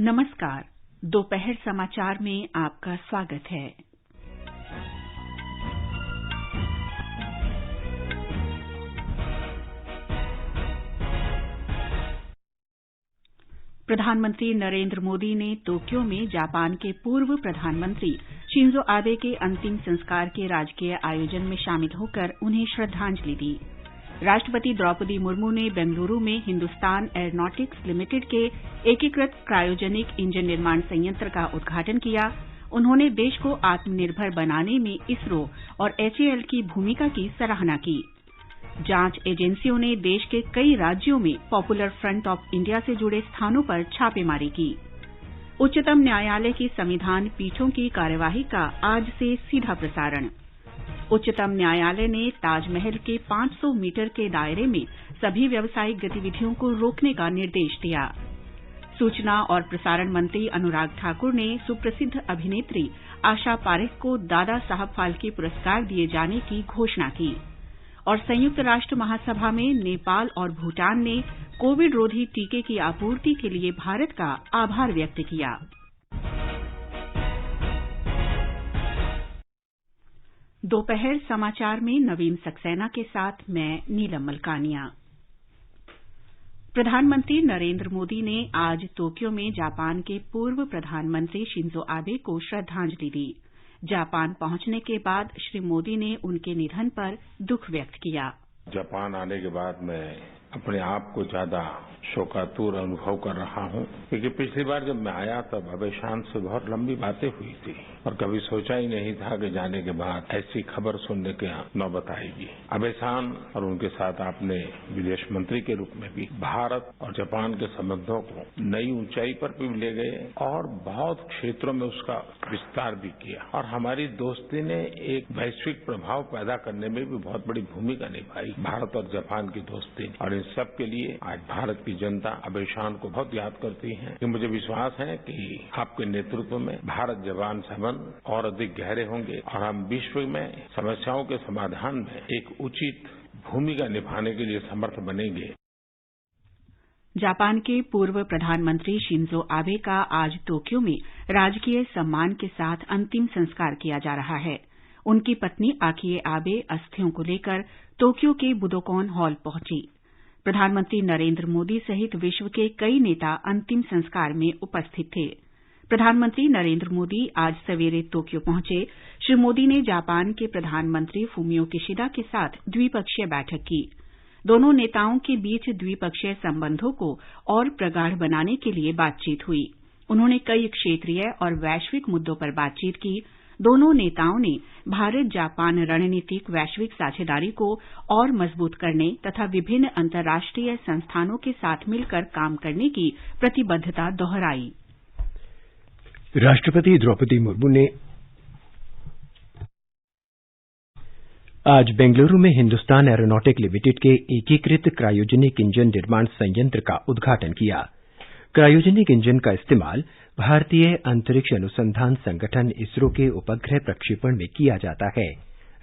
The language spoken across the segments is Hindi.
नमस्कार। दोपहर समाचार में आपका स्वागत है। प्रधानमंत्री नरेंद्र मोदी ने टोक्यो में जापान के पूर्व प्रधानमंत्री शिंजो आबे के अंतिम संस्कार के राजकीय आयोजन में शामिल होकर उन्हें श्रद्धांजलि दी। राष्ट्रपति द्रौपदी मुर्मू ने बेंगलुरु में हिंदुस्तान एरोनॉटिक्स लिमिटेड के एकीकृत क्रायोजेनिक इंजन निर्माण संयंत्र का उद्घाटन किया। उन्होंने देश को आत्मनिर्भर बनाने में इसरो और एचएएल की भूमिका की सराहना की। जांच एजेंसियों ने देश के कई राज्यों में पॉपुलर फ्रंट ऑफ इंडिया से जुड़े स्थानों पर छापेमारी की। उच्चतम न्यायालय की संविधान पीठों की कार्यवाही का आज से सीधा प्रसारण। उच्चतम न्यायालय ने ताजमहल के 500 मीटर के दायरे में सभी व्यावसायिक गतिविधियों को रोकने का निर्देश दिया। सूचना और प्रसारण मंत्री अनुराग ठाकुर ने सुप्रसिद्ध अभिनेत्री आशा पारेख को दादा साहब फाल्के पुरस्कार दिए जाने की घोषणा की। और संयुक्त राष्ट्र महासभा में नेपाल और भूटान ने कोविड रोधी टीके की आपूर्ति के लिए भारत का आभार व्यक्त किया। दोपहर समाचार में नवीन सक्सेना के साथ मैं नीलम मलकानिया। प्रधानमंत्री नरेंद्र मोदी ने आज टोक्यो में जापान के पूर्व प्रधानमंत्री शिंजो आबे को श्रद्धांजलि दी। जापान पहुंचने के बाद श्री मोदी ने उनके निधन पर दुख व्यक्त किया। जापान आने के बाद मैं अपने आप को ज्यादा शोकातुर अनुभव कर रहा हूं, क्योंकि पिछली बार जब मैं आया तब आबे शान से बहुत लंबी बातें हुई थी और कभी सोचा ही नहीं था कि जाने के बाद ऐसी खबर सुनने की नौबत आएगी। आबे शान और उनके साथ आपने विदेश मंत्री के रूप में भी भारत और जापान के संबंधों को नई ऊंचाई पर भी ले गए और बहुत क्षेत्रों में उसका विस्तार भी किया और हमारी दोस्ती ने एक वैश्विक प्रभाव पैदा करने में भी बहुत बड़ी भूमिका निभाई, भारत और जापान की दोस्ती। और इन सब के लिए आज भारत की जनता आबे शान को बहुत याद करती है। कि मुझे विश्वास है कि आपके नेतृत्व में भारत जापान संबंध और अधिक गहरे होंगे और हम विश्व में समस्याओं के समाधान में एक उचित भूमिका निभाने के लिए समर्थ बनेंगे। जापान के पूर्व प्रधानमंत्री शिंजो आबे का आज टोक्यो में राजकीय सम्मान के साथ अंतिम संस्कार किया जा रहा है। उनकी पत्नी आकिए आबे अस्थियों को लेकर टोक्यो के बुदोकान हॉल पहुंची। प्रधानमंत्री नरेंद्र मोदी सहित विश्व के कई नेता अंतिम संस्कार में उपस्थित थे। प्रधानमंत्री नरेंद्र मोदी आज सवेरे टोक्यो पहुंचे। श्री मोदी ने जापान के प्रधानमंत्री फूमियो किशिदा के साथ द्विपक्षीय बैठक की। दोनों नेताओं के बीच द्विपक्षीय संबंधों को और प्रगाढ़ बनाने के लिए बातचीत हुई। उन्होंने कई क्षेत्रीय और वैश्विक मुद्दों पर बातचीत की। दोनों नेताओं ने भारत जापान रणनीतिक वैश्विक साझेदारी को और मजबूत करने तथा विभिन्न अंतर्राष्ट्रीय संस्थानों के साथ मिलकर काम करने की प्रतिबद्धता दोहराई। राष्ट्रपति द्रौपदी मुर्मू ने आज बेंगलुरु में हिंदुस्तान एरोनॉटिक लिमिटेड के एकीकृत क्रायोजेनिक इंजन निर्माण संयंत्र का उद्घाटन किया। क्रायोजेनिक इंजन का इस्तेमाल भारतीय अंतरिक्ष अनुसंधान संगठन इसरो के उपग्रह प्रक्षेपण में किया जाता है।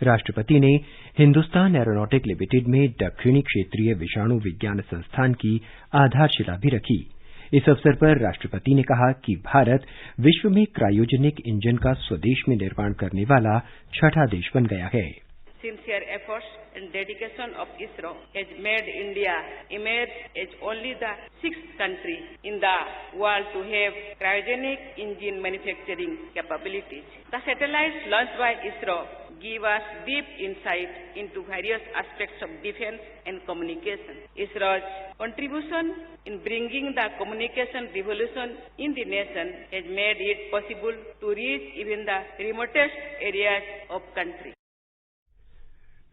राष्ट्रपति ने हिंदुस्तान एरोनॉटिक लिमिटेड में दक्षिणी क्षेत्रीय विषाणु विज्ञान संस्थान की आधारशिला भी रखी। इस अवसर पर राष्ट्रपति ने कहा कि भारत विश्व में क्रायोजेनिक इंजन का स्वदेश में निर्माण करने वाला छठा देश बन गया है। Sincere efforts and dedication of ISRO has made India emerge as only the sixth country in the world to have cryogenic engine manufacturing capabilities. The satellites launched by ISRO give us deep insight into various aspects of defense and communication. ISRO's contribution in bringing the communication revolution in the nation has made it possible to reach even the remotest areas of country.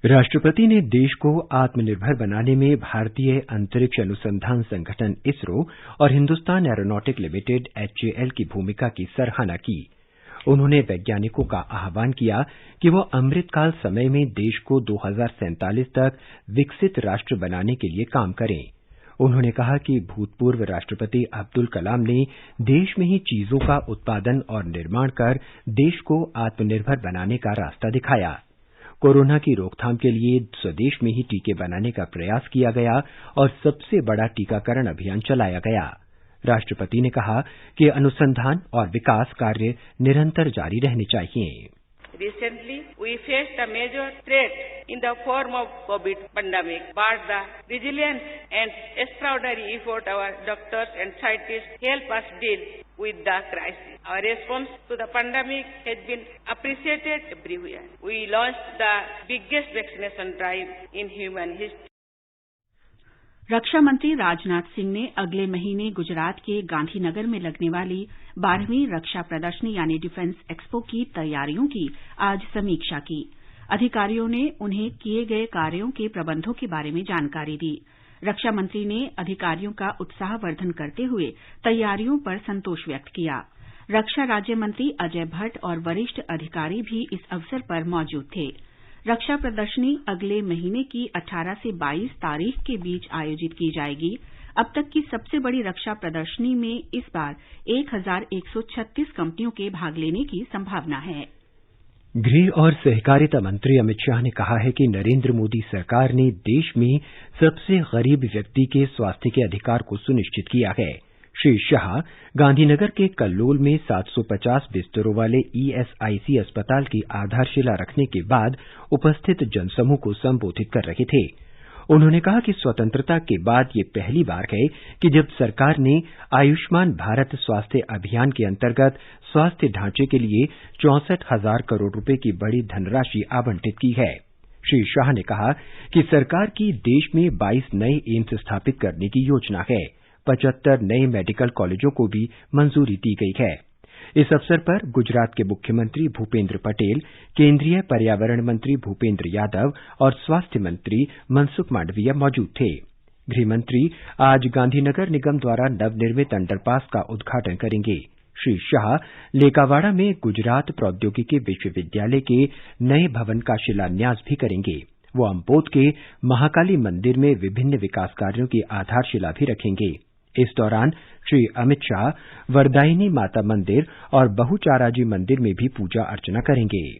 राष्ट्रपति ने देश को आत्मनिर्भर बनाने में भारतीय अंतरिक्ष अनुसंधान संगठन इसरो और हिंदुस्तान एरोनॉटिक लिमिटेड एचएएल की भूमिका की सराहना की। उन्होंने वैज्ञानिकों का आह्वान किया कि वो अमृतकाल समय में देश को 2047 तक विकसित राष्ट्र बनाने के लिए काम करें। उन्होंने कहा कि भूतपूर्व राष्ट्रपति अब्दुल कलाम ने देश में ही चीजों का उत्पादन और निर्माण कर देश को आत्मनिर्भर बनाने का रास्ता दिखाया। कोरोना की रोकथाम के लिए स्वदेश में ही टीके बनाने का प्रयास किया गया और सबसे बड़ा टीकाकरण अभियान चलाया गया। राष्ट्रपति ने कहा कि अनुसंधान और विकास कार्य निरंतर जारी रहने चाहिए। Recently, we faced a major threat in the form of COVID pandemic, but the resilience and extraordinary effort our doctors and scientists help us deal with the crisis. Our response to the pandemic has been appreciated everywhere. We launched the biggest vaccination drive in human history. रक्षा मंत्री राजनाथ सिंह ने अगले महीने गुजरात के गांधीनगर में लगने वाली 12वीं रक्षा प्रदर्शनी यानी डिफेंस एक्सपो की तैयारियों की आज समीक्षा की। अधिकारियों ने उन्हें किए गए कार्यों के प्रबंधों के बारे में जानकारी दी। रक्षा मंत्री ने अधिकारियों का उत्साहवर्धन करते हुए तैयारियों पर संतोष व्यक्त किया। रक्षा राज्य मंत्री अजय भट्ट और वरिष्ठ अधिकारी भी इस अवसर पर मौजूद थे। रक्षा प्रदर्शनी अगले महीने की 18 से 22 तारीख के बीच आयोजित की जाएगी। अब तक की सबसे बड़ी रक्षा प्रदर्शनी में इस बार 1136 कंपनियों के भाग लेने की संभावना है। गृह और सहकारिता मंत्री अमित शाह ने कहा है कि नरेंद्र मोदी सरकार ने देश में सबसे गरीब व्यक्ति के स्वास्थ्य के अधिकार को सुनिश्चित किया है। श्री शाह गांधीनगर के कल्लोल में 750 बिस्तरों वाले ईएसआईसी अस्पताल की आधारशिला रखने के बाद उपस्थित जनसमूह को संबोधित कर रहे थे। उन्होंने कहा कि स्वतंत्रता के बाद ये पहली बार है कि जब सरकार ने आयुष्मान भारत स्वास्थ्य अभियान के अंतर्गत स्वास्थ्य ढांचे के लिए 64,000 करोड़ रुपए की बड़ी धनराशि आवंटित की है। श्री शाह ने कहा कि सरकार की देश में 22 नए एम्स स्थापित करने की योजना है। 75 नए मेडिकल कॉलेजों को भी मंजूरी दी गई है। इस अवसर पर गुजरात के मुख्यमंत्री भूपेंद्र पटेल, केंद्रीय पर्यावरण मंत्री भूपेंद्र यादव और स्वास्थ्य मंत्री मनसुख मांडविया मौजूद थे। गृहमंत्री आज गांधीनगर निगम द्वारा नवनिर्मित अंडरपास का उद्घाटन करेंगे। श्री शाह लेकावाड़ा में गुजरात प्रौद्योगिकी विश्वविद्यालय के नए भवन का शिलान्यास भी करेंगे। वो अम्बोद के महाकाली मंदिर में विभिन्न विकास कार्यों की आधारशिला भी रखेंगे। इस दौरान श्री अमित शाह वरदायिनी माता मंदिर और बहुचाराजी मंदिर में भी पूजा अर्चना करेंगे।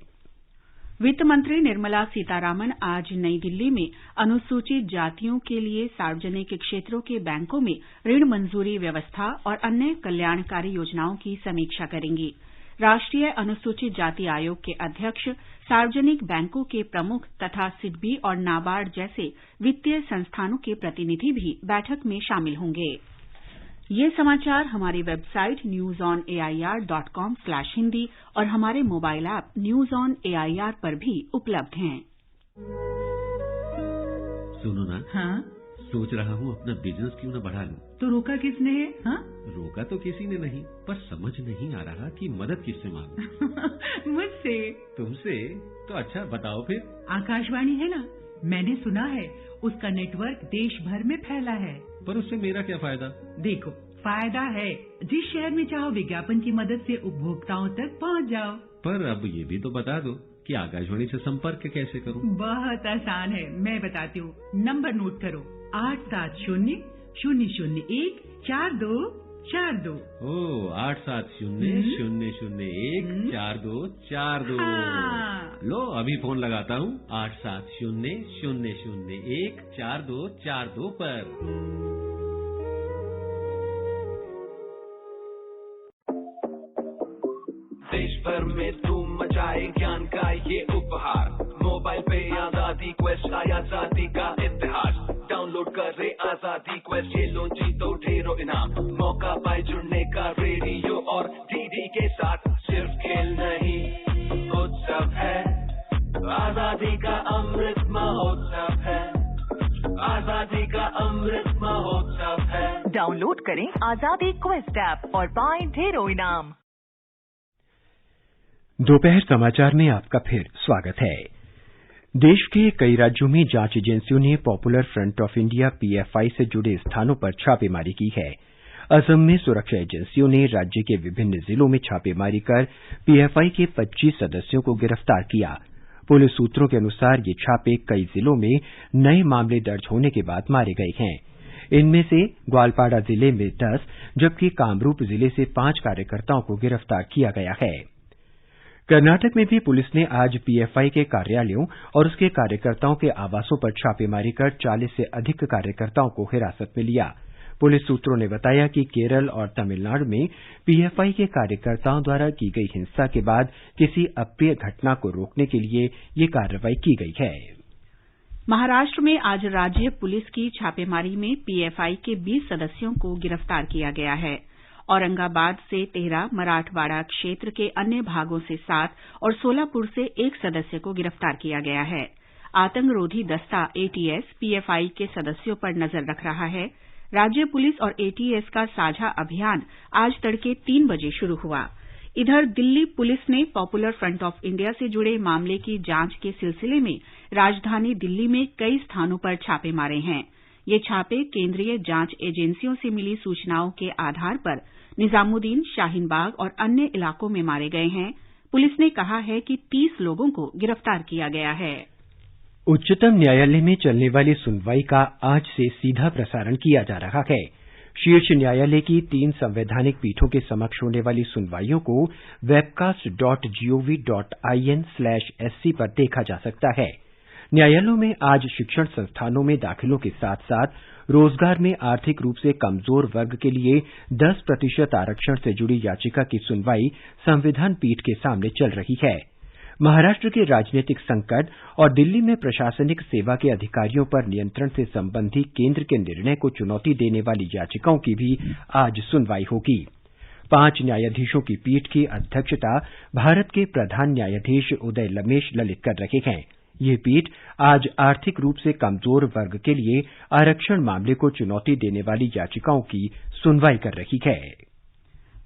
वित्त मंत्री निर्मला सीतारामन आज नई दिल्ली में अनुसूचित जातियों के लिए सार्वजनिक क्षेत्रों के बैंकों में ऋण मंजूरी व्यवस्था और अन्य कल्याणकारी योजनाओं की समीक्षा करेंगी। राष्ट्रीय अनुसूचित जाति आयोग के अध्यक्ष, सार्वजनिक बैंकों के प्रमुख तथा सिडबी और नाबार्ड जैसे वित्तीय संस्थानों के प्रतिनिधि भी बैठक में शामिल होंगे। ये समाचार हमारी वेबसाइट newsonair.com/hindi और हमारे mobile app news on AIR पर भी उपलब्ध हैं। सुनो ना, हाँ? सोच रहा हूँ अपना बिजनेस क्यों न बढ़ा लूं। तो रोका किसने है? हाँ? रोका तो किसी ने नहीं, पर समझ नहीं आ रहा कि मदद किससे मांगूं। मुझसे। तुमसे? तो अच्छा बताओ फिर। आकाशवाणी है ना, मैंने सुना है उसका नेटवर्क देश भर में फैला है। पर उससे मेरा क्या फायदा? देखो, फायदा है। जिस शहर में चाहो विज्ञापन की मदद से उपभोक्ताओं तक पहुंच जाओ। पर अब ये भी तो बता दो कि आकाशवाणी से संपर्क कैसे करूं? बहुत आसान है, मैं बताती हूँ। नंबर नोट करो, 870-001-4242। ओ 870-001-4242। लो अभी फोन लगाता हूँ 870-001-4242 पर। देश भर में धूम मचाए ज्ञान का ये उपहार। मोबाइल पे आजादी क्वेस्ट आया, आजादी का इतिहास। डाउनलोड करे आजादी क्वेस्ट, खेलो जीतो ढेरों इनाम। मौका पाए जुड़ने का रेडियो और डीडी के साथ। सिर्फ खेल नहीं, उत्सव है। आजादी का अमृत महोत्सव है। आजादी का अमृत महोत्सव है। डाउनलोड करें आजादी क्वेस्ट ऐप और पाएं ढेरों इनाम। दोपहर समाचार में आपका फिर स्वागत है। देश के कई राज्यों में जांच एजेंसियों ने popular front of India PFI से जुड़े स्थानों पर छापेमारी की है। असम में सुरक्षा एजेंसियों ने राज्य के विभिन्न जिलों में छापेमारी कर पीएफआई के 25 सदस्यों को गिरफ्तार किया। पुलिस सूत्रों के अनुसार ये छापे कई जिलों में नए मामले दर्ज होने के बाद मारे गए हैं। इनमें से ग्वालपाड़ा जिले में 10 जबकि कामरूप जिले से 5 कार्यकर्ताओं को गिरफ्तार किया गया है। कर्नाटक में भी पुलिस ने आज पीएफआई के कार्यालयों और उसके कार्यकर्ताओं के आवासों पर छापेमारी कर 40 से अधिक कार्यकर्ताओं को हिरासत में लिया। पुलिस सूत्रों ने बताया कि केरल और तमिलनाडु में पीएफआई के कार्यकर्ताओं द्वारा की गई हिंसा के बाद किसी अप्रिय घटना को रोकने के लिए ये कार्रवाई की गई है। महाराष्ट्र में आज राज्य पुलिस की छापेमारी में पीएफआई के 20 सदस्यों को गिरफ्तार किया गया है। औरंगाबाद से 13, मराठवाड़ा क्षेत्र के अन्य भागों से 7 और सोलापुर से 1 सदस्य को गिरफ्तार किया गया है। आतंकरोधी दस्ता एटीएस पीएफआई के सदस्यों पर नजर रख रहा है। राज्य पुलिस और एटीएस का साझा अभियान आज तड़के 3 बजे शुरू हुआ। इधर दिल्ली पुलिस ने पॉपुलर फ्रंट ऑफ इंडिया से जुड़े मामले की जांच के सिलसिले में राजधानी दिल्ली में कई स्थानों पर छापे मारे हैं। ये छापे केंद्रीय जांच एजेंसियों से मिली सूचनाओं के आधार पर निजामुद्दीन, शाहीनबाग और अन्य इलाकों में मारे गए हैं। पुलिस ने कहा है कि 30 लोगों को गिरफ्तार किया गया है। उच्चतम न्यायालय में चलने वाली सुनवाई का आज से सीधा प्रसारण किया जा रहा है। शीर्ष न्यायालय की 3 संवैधानिक पीठों के समक्ष होने वाली सुनवाइयों को webcast.gov.in/sc पर देखा जा सकता है। न्यायालयों में आज शिक्षण संस्थानों में दाखिलों के साथ साथ रोजगार में आर्थिक रूप से कमजोर वर्ग के लिए 10% आरक्षण से जुड़ी याचिका की सुनवाई संविधान पीठ के सामने चल रही है। महाराष्ट्र के राजनीतिक संकट और दिल्ली में प्रशासनिक सेवा के अधिकारियों पर नियंत्रण से संबंधी केंद्र के निर्णय को चुनौती देने वाली याचिकाओं की भी आज सुनवाई होगी। 5 न्यायाधीशों की पीठ की अध्यक्षता भारत के प्रधान न्यायाधीश उदय लमेश ललित कर रहे हैं। ये पीठ आज आर्थिक रूप से कमजोर वर्ग के लिए आरक्षण मामले को चुनौती देने वाली याचिकाओं की सुनवाई कर रही है।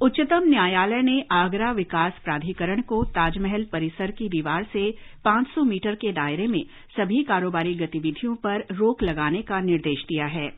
उच्चतम न्यायालय ने आगरा विकास प्राधिकरण को ताजमहल परिसर की दीवार से 500 मीटर के दायरे में सभी कारोबारी गतिविधियों पर रोक लगाने का निर्देश दिया है।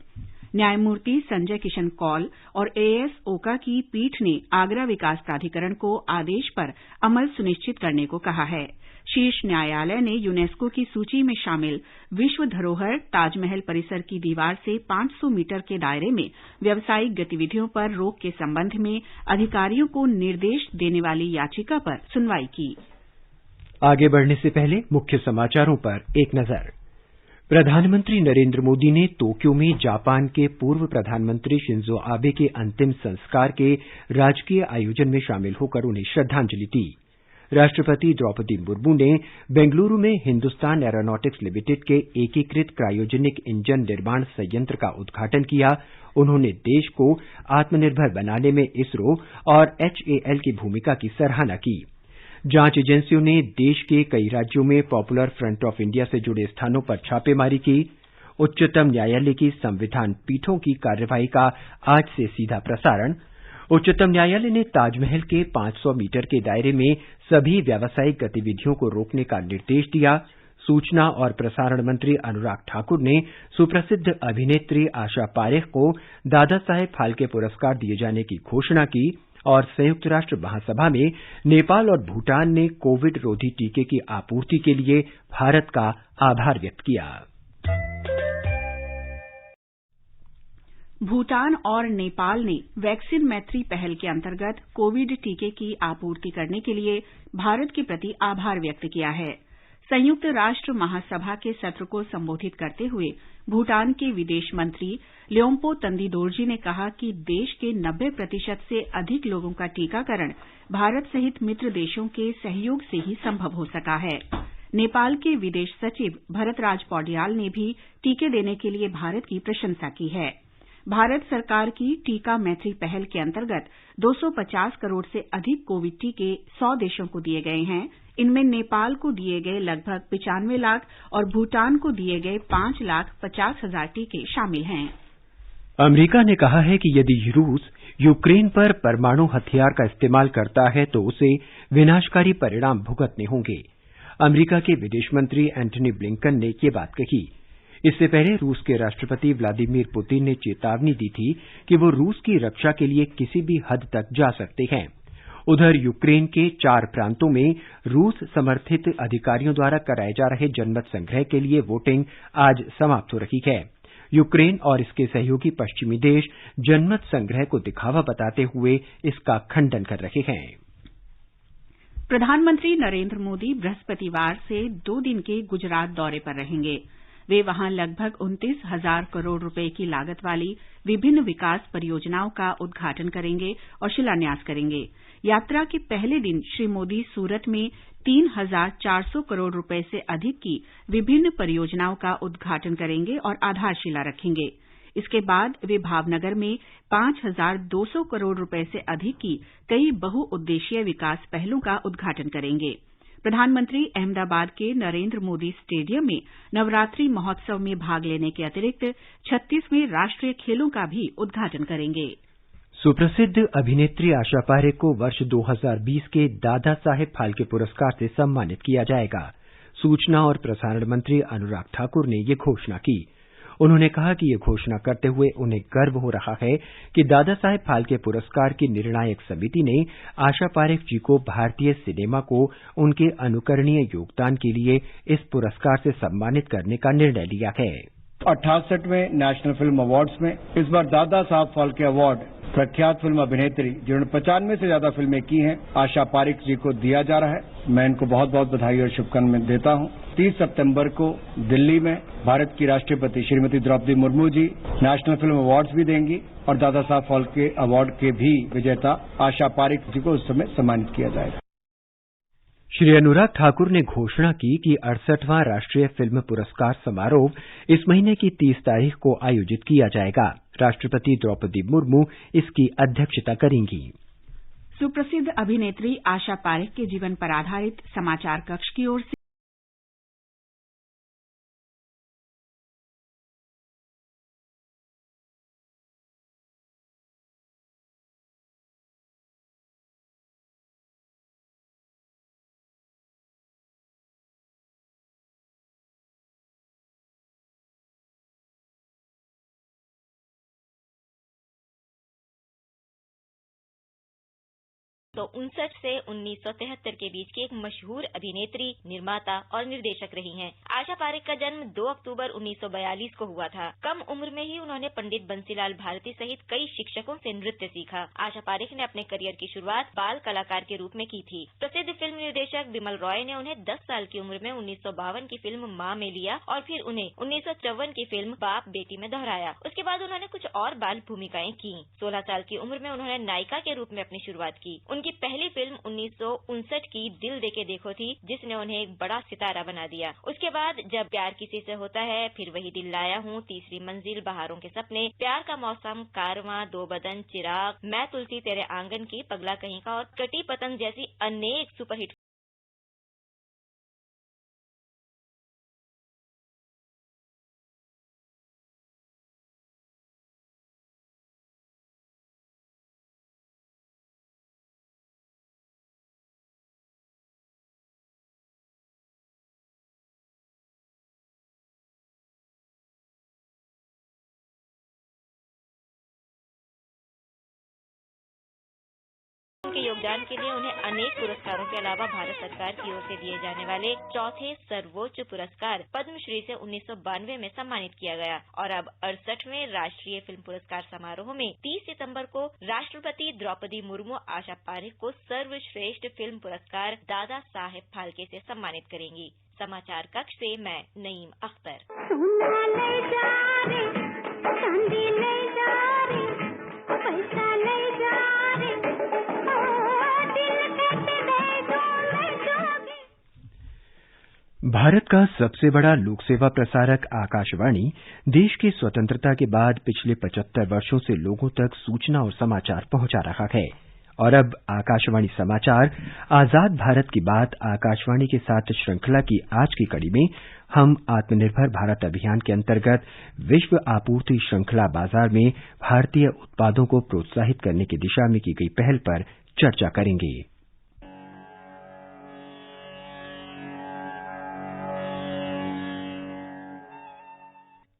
न्यायमूर्ति संजय किशन कौल और एएस ओका की पीठ ने आगरा विकास प्राधिकरण को आदेश पर अमल सुनिश्चित करने को कहा है। शीर्ष न्यायालय ने यूनेस्को की सूची में शामिल विश्व धरोहर ताजमहल परिसर की दीवार से 500 मीटर के दायरे में व्यावसायिक गतिविधियों पर रोक के संबंध में अधिकारियों को निर्देश देने वाली याचिका पर सुनवाई की। आगे बढ़ने से पहले मुख्य समाचारों पर एक नजर। प्रधानमंत्री नरेंद्र मोदी ने टोक्यो में जापान के पूर्व प्रधानमंत्री शिंजो आबे के अंतिम संस्कार के राजकीय आयोजन में शामिल होकर उन्हें श्रद्धांजलि दी। राष्ट्रपति द्रौपदी मुर्मू ने बेंगलुरु में हिंदुस्तान एरोनॉटिक्स लिमिटेड के एकीकृत क्रायोजेनिक इंजन निर्माण संयंत्र का उद्घाटन किया। उन्होंने देश को आत्मनिर्भर बनाने में इसरो और एचएएल की भूमिका की सराहना की। जांच एजेंसियों ने देश के कई राज्यों में पॉपुलर फ्रंट ऑफ इंडिया से जुड़े स्थानों पर छापेमारी की। उच्चतम न्यायालय की संविधान पीठों की कार्यवाही का आज से सीधा प्रसारण। उच्चतम न्यायालय ने ताजमहल के 500 मीटर के दायरे में सभी व्यावसायिक गतिविधियों को रोकने का निर्देश दिया। सूचना और प्रसारण मंत्री अनुराग ठाकुर ने सुप्रसिद्ध अभिनेत्री आशा पारेख को दादा साहेब फाल्के पुरस्कार दिए जाने की घोषणा की। और संयुक्त राष्ट्र महासभा में नेपाल और भूटान ने कोविड रोधी टीके की आपूर्ति के लिए भारत का आभार व्यक्त किया। भूटान और नेपाल ने वैक्सीन मैत्री पहल के अंतर्गत कोविड टीके की आपूर्ति करने के लिए भारत के प्रति आभार व्यक्त किया है। संयुक्त राष्ट्र महासभा के सत्र को संबोधित करते हुए भूटान के विदेश मंत्री ल्योम्पो तंदी दोर्जी ने कहा कि देश के 90% से अधिक लोगों का टीकाकरण भारत सहित मित्र देशों के सहयोग से ही संभव हो सका है। नेपाल के विदेश सचिव भरतराज पौड्याल ने भी टीके देने के लिए भारत की प्रशंसा की है। भारत सरकार की टीका मैत्री पहल के अंतर्गत 250 करोड़ से अधिक कोविड टीके 100 देशों को दिए गए हैं। इनमें नेपाल को दिए गए लगभग 95 लाख और भूटान को दिए गए 5,50,000 टीके शामिल हैं। अमेरिका ने कहा है कि यदि रूस यूक्रेन पर परमाणु हथियार का इस्तेमाल करता है तो उसे विनाशकारी परिणाम भुगतने होंगे। अमेरिका के विदेश मंत्री एंटनी ब्लिंकन ने ये बात कही। इससे पहले रूस के राष्ट्रपति व्लादिमीर पुतिन ने चेतावनी दी थी कि वो रूस की रक्षा के लिए किसी भी हद तक जा सकते हैं। उधर यूक्रेन के 4 प्रांतों में रूस समर्थित अधिकारियों द्वारा कराए जा रहे जनमत संग्रह के लिए वोटिंग आज समाप्त हो रही है। यूक्रेन और इसके सहयोगी पश्चिमी देश जनमत संग्रह को दिखावा बताते हुए इसका खंडन कर रहे हैं। प्रधानमंत्री नरेंद्र मोदी बृहस्पतिवार से 2 दिन के गुजरात दौरे पर रहेंगे। वे वहां लगभग 29,000 करोड़ रुपए की लागत वाली विभिन्न विकास परियोजनाओं का उद्घाटन करेंगे और शिलान्यास करेंगे। यात्रा के पहले दिन श्री मोदी सूरत में 3,400 करोड़ रुपए से अधिक की विभिन्न परियोजनाओं का उद्घाटन करेंगे और आधारशिला रखेंगे। इसके बाद वे भावनगर में 5,200 करोड़ रुपए से अधिक की कई बहुउद्देशीय विकास पहलों का उद्घाटन करेंगे। प्रधानमंत्री अहमदाबाद के नरेंद्र मोदी स्टेडियम में नवरात्रि महोत्सव में भाग लेने के अतिरिक्त 36वें राष्ट्रीय खेलों का भी उद्घाटन करेंगे। सुप्रसिद्ध अभिनेत्री आशा पारेख को वर्ष 2020 के दादा साहेब फाल्के पुरस्कार से सम्मानित किया जाएगा। सूचना और प्रसारण मंत्री अनुराग ठाकुर ने ये घोषणा की। उन्होंने कहा कि ये घोषणा करते हुए उन्हें गर्व हो रहा है कि दादा साहेब फाल्के पुरस्कार की निर्णायक समिति ने आशा पारेख जी को भारतीय सिनेमा को उनके अनुकरणीय योगदान के लिए इस पुरस्कार से सम्मानित करने का निर्णय लिया है। 68वें नेशनल फिल्म अवार्ड्स में इस बार दादा साहब फाल्के अवार्ड प्रख्यात फिल्म अभिनेत्री जिन्होंने 95 से ज्यादा फिल्में की हैं आशा पारेख जी को दिया जा रहा है। मैं इनको बहुत बहुत बधाई और शुभकामनाएं देता हूं। 30 सितंबर को दिल्ली में भारत की राष्ट्रपति Shrimati Draupadi Murmu ji national film awards भी देंगी और दादा साहब फाल्के अवार्ड के भी विजेता आशा पारेख जी को उस समय सम्मानित किया जाएगा। श्री अनुराग ठाकुर ने घोषणा की कि 68वां राष्ट्रीय फिल्म पुरस्कार समारोह इस महीने की 30 तारीख को आयोजित किया जाएगा। राष्ट्रपति द्रौपदी मुर्मू इसकी अध्यक्षता करेंगी। सुप्रसिद्ध अभिनेत्री आशा पारेख के जीवन पर आधारित समाचार कक्ष की ओर से तो 59 से 1973 के बीच की एक मशहूर अभिनेत्री, निर्माता और निर्देशक रही हैं। आशा पारेख का जन्म 2 अक्टूबर 1942 को हुआ था। कम उम्र में ही उन्होंने पंडित बंसीलाल भारती सहित कई शिक्षकों से नृत्य सीखा। आशा पारेख ने अपने करियर की शुरुआत बाल कलाकार के रूप में की थी। प्रसिद्ध फिल्म निर्देशक बिमल रॉय ने उन्हें 10 साल की उम्र में 1952 की फिल्म माँ में लिया और फिर उन्हें 1954 की फिल्म बाप बेटी में दोहराया। उसके बाद उन्होंने कुछ और बाल भूमिकाएं की। 16 साल की उम्र में उन्होंने नायिका के रूप में अपनी शुरुआत की। उनकी पहली फिल्म 1959 की दिल देके देखो थी, जिसने उन्हें एक बड़ा सितारा बना दिया। उसके बाद जब प्यार किसी से होता है, फिर वही दिल लाया हूँ, तीसरी मंजिल, बहारों के सपने, प्यार का मौसम, कारवां, दो बदन, चिराग, मैं तुलसी तेरे आंगन की, पगला कहीं का और कटी पतंग जैसी अनेक सुपरहिट के योगदान के लिए उन्हें अनेक पुरस्कारों के अलावा भारत सरकार की ओर से दिए जाने वाले चौथे सर्वोच्च पुरस्कार पद्मश्री से 1992 में सम्मानित किया गया। और अब 68वें राष्ट्रीय फिल्म पुरस्कार समारोह में 30 सितंबर को राष्ट्रपति द्रौपदी मुर्मू आशा पारेख को सर्वश्रेष्ठ फिल्म पुरस्कार दादा साहेब फाल्के से सम्मानित करेंगी। समाचार कक्ष से मैं नईम अख्तर। भारत का सबसे बड़ा लोक सेवा प्रसारक आकाशवाणी देश की स्वतंत्रता के बाद पिछले 75 वर्षों से लोगों तक सूचना और समाचार पहुंचा रहा है। और अब आकाशवाणी समाचार आजाद भारत की बात आकाशवाणी के साथ श्रृंखला की आज की कड़ी में हम आत्मनिर्भर भारत अभियान के अंतर्गत विश्व आपूर्ति श्रृंखला बाजार में भारतीय उत्पादों को प्रोत्साहित करने की दिशा में की गई पहल पर चर्चा करेंगे।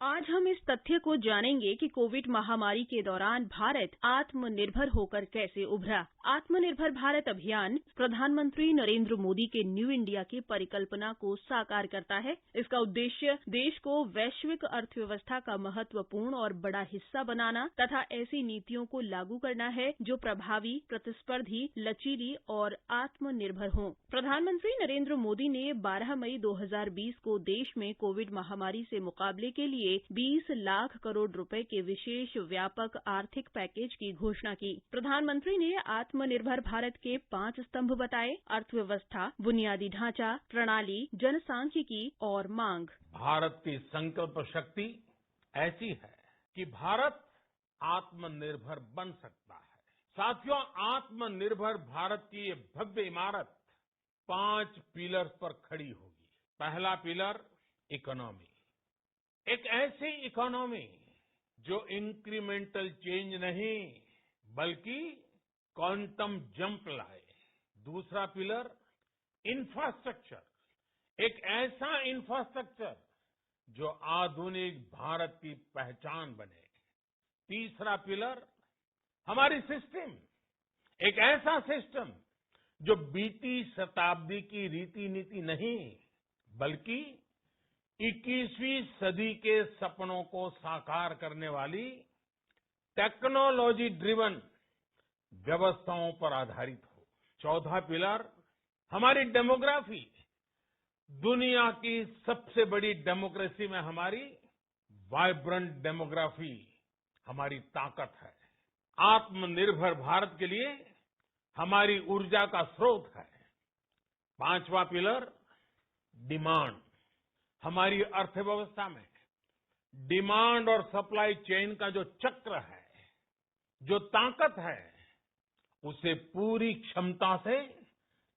आज हम इस तथ्य तथ्य को जानेंगे कि कोविड महामारी के दौरान भारत आत्मनिर्भर होकर कैसे उभरा। आत्मनिर्भर भारत अभियान प्रधानमंत्री नरेंद्र मोदी के न्यू इंडिया की परिकल्पना को साकार करता है। इसका उद्देश्य देश को वैश्विक अर्थव्यवस्था का महत्वपूर्ण और बड़ा हिस्सा बनाना तथा ऐसी नीतियों को लागू करना है जो प्रभावी, प्रतिस्पर्धी, लचीली और आत्मनिर्भर हों। प्रधानमंत्री नरेंद्र मोदी ने 12 मई 2020 को देश में कोविड महामारी से मुकाबले के लिए 20 लाख करोड़ रुपए के विशेष व्यापक आर्थिक पैकेज की घोषणा की। प्रधानमंत्री ने आत्मनिर्भर भारत के 5 स्तंभ बताए: अर्थव्यवस्था, बुनियादी ढांचा, प्रणाली, जनसांख्यिकी और मांग। भारत की संकल्प शक्ति ऐसी है कि भारत आत्मनिर्भर बन सकता है। साथियों, आत्मनिर्भर भारत की ये भव्य इमारत 5 पिलर्स पर खड़ी होगी। पहला पिलर इकोनॉमी, एक ऐसी इकोनॉमी जो इंक्रीमेंटल चेंज नहीं बल्कि क्वांटम जंप लाए। दूसरा पिलर इंफ्रास्ट्रक्चर, एक ऐसा इंफ्रास्ट्रक्चर जो आधुनिक भारत की पहचान बने। तीसरा पिलर हमारी सिस्टम, एक ऐसा सिस्टम जो बीती शताब्दी की रीति नीति नहीं बल्कि 21वीं सदी के सपनों को साकार करने वाली टेक्नोलॉजी ड्रिवन व्यवस्थाओं पर आधारित हो। चौथा पिलर हमारी डेमोग्राफी, दुनिया की सबसे बड़ी डेमोक्रेसी में हमारी वाइब्रेंट डेमोग्राफी हमारी ताकत है। आत्मनिर्भर भारत के लिए हमारी ऊर्जा का स्रोत है। पांचवा पिलर डिमांड, हमारी अर्थव्यवस्था में डिमांड और सप्लाई चेन का जो चक्र है, जो ताकत है, उसे पूरी क्षमता से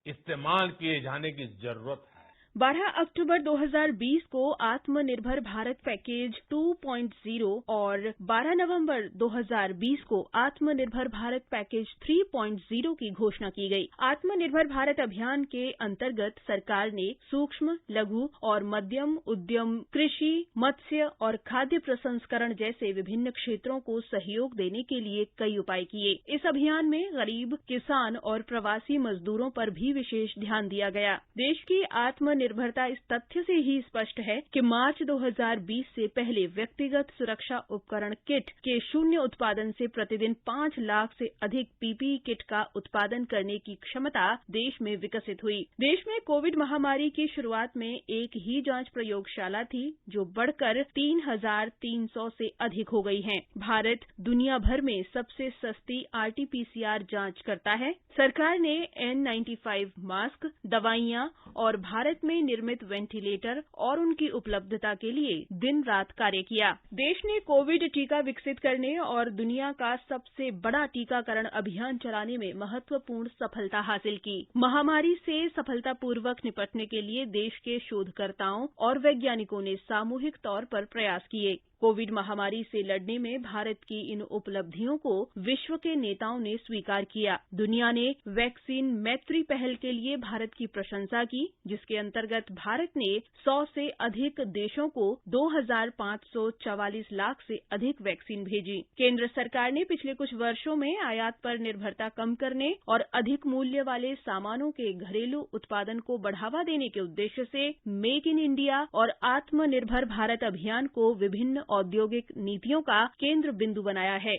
इस्तेमाल किए जाने की जरूरत है। 12 अक्टूबर 2020 को आत्मनिर्भर भारत पैकेज 2.0 और 12 नवंबर 2020 को आत्मनिर्भर भारत पैकेज 3.0 की घोषणा की गई। आत्मनिर्भर भारत अभियान के अंतर्गत सरकार ने सूक्ष्म, लघु और मध्यम उद्यम, कृषि, मत्स्य और खाद्य प्रसंस्करण जैसे विभिन्न क्षेत्रों को सहयोग देने के लिए कई उपाय किए। इस अभियान में गरीब, किसान और प्रवासी मजदूरों पर भी विशेष ध्यान दिया गया। देश की आत्मनिर्भरता इस तथ्य से ही स्पष्ट है कि मार्च 2020 से पहले व्यक्तिगत सुरक्षा उपकरण किट के शून्य उत्पादन से प्रतिदिन 5 लाख से अधिक पीपीई किट का उत्पादन करने की क्षमता देश में विकसित हुई। देश में कोविड महामारी की शुरुआत में एक ही जांच प्रयोगशाला थी जो बढ़कर 3,300 से अधिक हो गई है। भारत दुनिया भर में सबसे सस्ती आरटीपीसीआर जांच करता है। सरकार ने N95 मास्क, दवाइयां और भारत में निर्मित वेंटिलेटर और उनकी उपलब्धता के लिए दिन रात कार्य किया। देश ने कोविड टीका विकसित करने और दुनिया का सबसे बड़ा टीकाकरण अभियान चलाने में महत्वपूर्ण सफलता हासिल की। महामारी से सफलतापूर्वक निपटने के लिए देश के शोधकर्ताओं और वैज्ञानिकों ने सामूहिक तौर पर प्रयास किए। कोविड महामारी से लड़ने में भारत की इन उपलब्धियों को विश्व के नेताओं ने स्वीकार किया। दुनिया ने वैक्सीन मैत्री पहल के लिए भारत की प्रशंसा की, जिसके अंतर्गत भारत ने 100 से अधिक देशों को 2,544 लाख से अधिक वैक्सीन भेजी। केंद्र सरकार ने पिछले कुछ वर्षों में आयात पर निर्भरता कम करने और अधिक मूल्य वाले सामानों के घरेलू उत्पादन को बढ़ावा देने के उद्देश्य से मेक इन इंडिया और आत्मनिर्भर भारत अभियान को विभिन्न औद्योगिक नीतियों का केंद्र बिंदु बनाया है।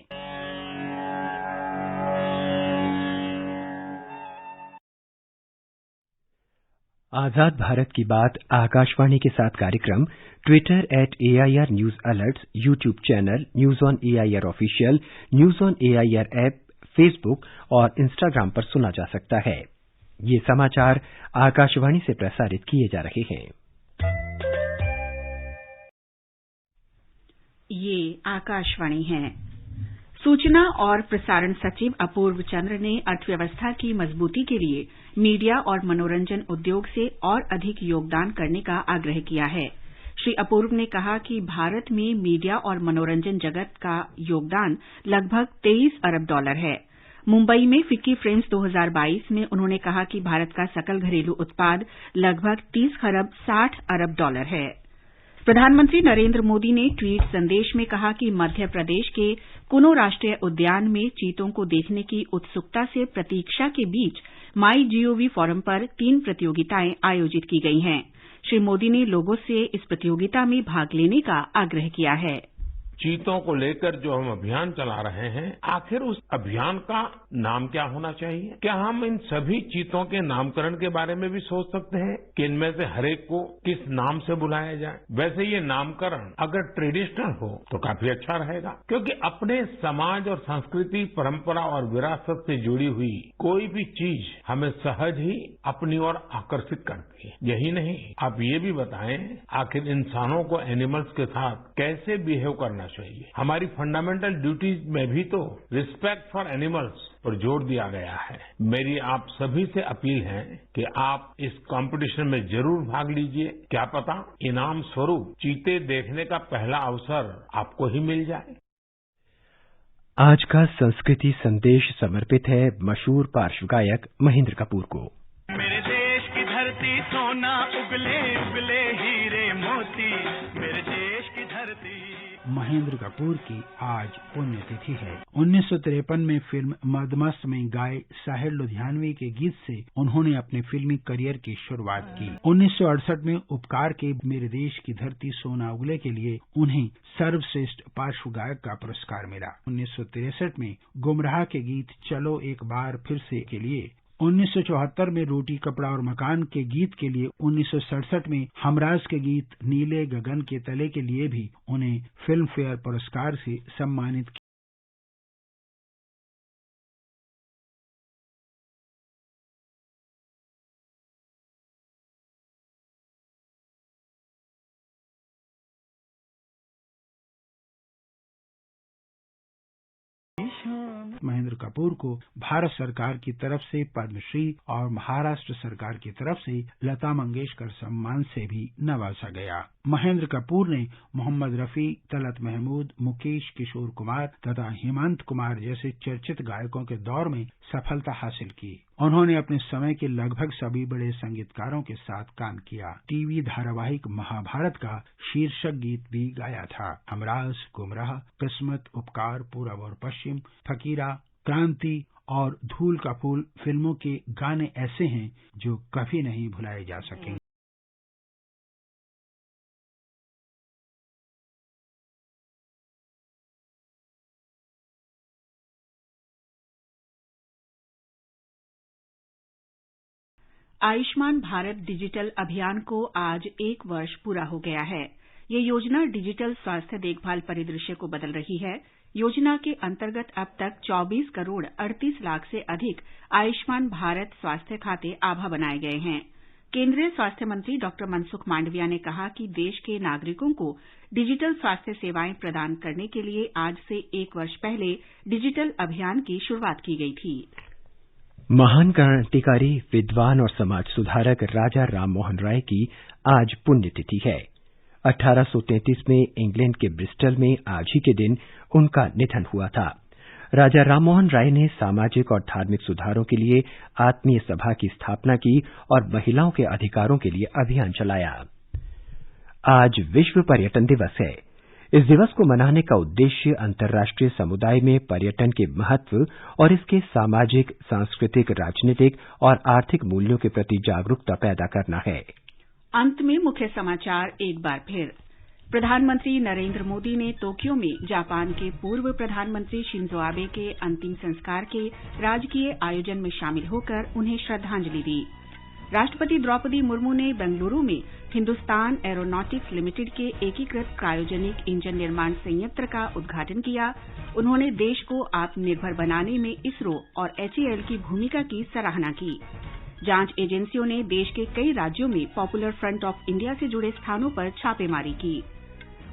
आजाद भारत की बात आकाशवाणी के साथ कार्यक्रम Twitter @AIR news alerts, YouTube channel news on AIR official, news on AIR app, Facebook और इंस्टाग्राम पर सुना जा सकता है। ये समाचार आकाशवाणी से प्रसारित किए जा रहे हैं। ये आकाशवाणी है। सूचना और प्रसारण सचिव अपूर्व चंद्र ने अर्थव्यवस्था की मजबूती के लिए मीडिया और मनोरंजन उद्योग से और अधिक योगदान करने का आग्रह किया है। श्री अपूर्व ने कहा कि भारत में मीडिया और मनोरंजन जगत का योगदान लगभग $23 अरब है। मुंबई में फिक्की फ्रेम्स 2022 में उन्होंने कहा कि भारत का सकल घरेलू उत्पाद लगभग $30 खरब $60 अरब है। प्रधानमंत्री नरेंद्र मोदी ने ट्वीट संदेश में कहा कि मध्य प्रदेश के कुनो राष्ट्रीय उद्यान में चीतों को देखने की उत्सुकता से प्रतीक्षा के बीच माई जीओवी फोरम पर 3 प्रतियोगिताएं आयोजित की गई हैं। श्री मोदी ने लोगों से इस प्रतियोगिता में भाग लेने का आग्रह किया है। चीतों को लेकर जो हम अभियान चला रहे हैं, आखिर उस अभियान का नाम क्या होना चाहिए? क्या हम इन सभी चीतों के नामकरण के बारे में भी सोच सकते हैं कि इनमें से हर एक को किस नाम से बुलाया जाए? वैसे ये नामकरण अगर ट्रेडिशनल हो तो काफी अच्छा रहेगा, क्योंकि अपने समाज और संस्कृति, परंपरा और विरासत से जुड़ी हुई कोई भी चीज हमें सहज ही अपनी ओर आकर्षित करती है। यही नहीं, आप ये भी बताएं आखिर इंसानों को एनिमल्स के साथ कैसे बिहेव करना चाहिए। हमारी फंडामेंटल ड्यूटीज में भी तो रिस्पेक्ट फॉर एनिमल्स पर जोर दिया गया है। मेरी आप सभी से अपील है कि आप इस कंपटीशन में जरूर भाग लीजिए। क्या पता इनाम स्वरूप चीते देखने का पहला अवसर आपको ही मिल जाए। आज का संस्कृति संदेश समर्पित है मशहूर पार्श्व गायक महेंद्र कपूर को। मेरे देश की धरती सोना उगले उगले हीरे मोती, मेरे देश की धरती। महेंद्र कपूर की आज पुण्यतिथि है। 1953 में फिल्म मदमस्त में गाए साहिर लुधियानवी के गीत से उन्होंने अपने फिल्मी करियर की शुरुआत की। 1968 में उपकार के मेरे देश की धरती सोना उगले के लिए उन्हें सर्वश्रेष्ठ पार्श्व गायक का पुरस्कार मिला। 1963 में गुमराह के गीत चलो एक बार फिर से के लिए, 1974 में रोटी कपड़ा और मकान के गीत के लिए, 1967 में हमराज के गीत नीले गगन के तले के लिए भी उन्हें फिल्म फेयर पुरस्कार से सम्मानित किया। महेंद्र कपूर को भारत सरकार की तरफ से पद्मश्री और महाराष्ट्र सरकार की तरफ से लता मंगेशकर सम्मान से भी नवाजा गया। महेंद्र कपूर ने मोहम्मद रफी, तलत महमूद, मुकेश, किशोर कुमार तथा हेमंत कुमार जैसे चर्चित गायकों के दौर में सफलता हासिल की। उन्होंने अपने समय के लगभग सभी बड़े संगीतकारों के साथ काम किया। टीवी धारावाहिक महाभारत का शीर्षक गीत भी गाया था। हमराज, गुमराह, किस्मत, उपकार, पूरब और पश्चिम, फकीरा, क्रांति और धूल का फूल फिल्मों के गाने ऐसे हैं जो कभी नहीं भुलाए जा सकेंगे। आयुष्मान भारत डिजिटल अभियान को आज 1 वर्ष पूरा हो गया है। ये योजना डिजिटल स्वास्थ्य देखभाल परिदृश्य को बदल रही है। योजना के अंतर्गत अब तक 24 करोड़ 38 लाख से अधिक आयुष्मान भारत स्वास्थ्य खाते आभा बनाए गए हैं। केंद्रीय स्वास्थ्य मंत्री डॉ मनसुख मांडविया ने कहा कि देश के नागरिकों को डिजिटल स्वास्थ्य सेवाएं प्रदान करने के लिए आज से 1 वर्ष पहले डिजिटल अभियान की शुरुआत की गई थी। महान क्रांतिकारी, विद्वान और समाज सुधारक राजा राममोहन राय की आज पुण्यतिथि है। 1833 में इंग्लैंड के ब्रिस्टल में आज ही के दिन उनका निधन हुआ था। राजा राममोहन राय ने सामाजिक और धार्मिक सुधारों के लिए आत्मीय सभा की स्थापना की और महिलाओं के अधिकारों के लिए अभियान चलाया। आज विश्व पर्यटन दिवस है। इस दिवस को मनाने का उद्देश्य अंतर्राष्ट्रीय समुदाय में पर्यटन के महत्व और इसके सामाजिक, सांस्कृतिक, राजनीतिक और आर्थिक मूल्यों के प्रति जागरूकता पैदा करना है। अंत में मुख्य समाचार एक बार फिर। प्रधानमंत्री नरेंद्र मोदी ने टोक्यो में जापान के पूर्व प्रधानमंत्री शिंजो आबे के अंतिम संस्कार के राजकीय आयोजन में शामिल होकर उन्हें श्रद्धांजलि दी। राष्ट्रपति द्रौपदी मुर्मू ने बेंगलुरु में हिंदुस्तान एरोनॉटिक्स लिमिटेड के एकीकृत क्रायोजेनिक इंजन निर्माण संयंत्र का उद्घाटन किया। उन्होंने देश को आत्मनिर्भर बनाने में इसरो और HAL की भूमिका की सराहना की। जांच एजेंसियों ने देश के कई राज्यों में पॉपुलर फ्रंट ऑफ इंडिया से जुड़े स्थानों पर छापेमारी की।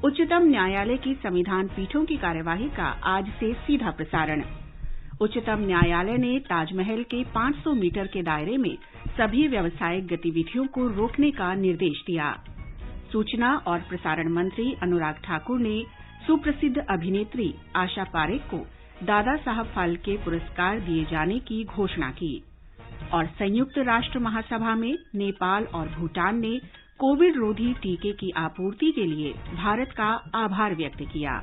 उच्चतम न्यायालय की संविधान पीठों की कार्यवाही का आज से सीधा प्रसारण। उच्चतम न्यायालय ने ताजमहल के 500 मीटर के दायरे में सभी व्यावसायिक गतिविधियों को रोकने का निर्देश दिया। सूचना और प्रसारण मंत्री अनुराग ठाकुर ने सुप्रसिद्ध अभिनेत्री आशा पारेख को दादा साहब फाल्के पुरस्कार दिए जाने की घोषणा की। और संयुक्त राष्ट्र महासभा में नेपाल और भूटान ने कोविड रोधी टीके की आपूर्ति के लिए भारत का आभार व्यक्त किया।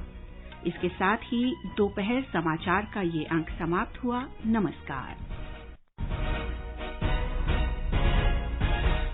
इसके साथ ही दोपहर समाचार का ये अंक समाप्त हुआ। नमस्कार।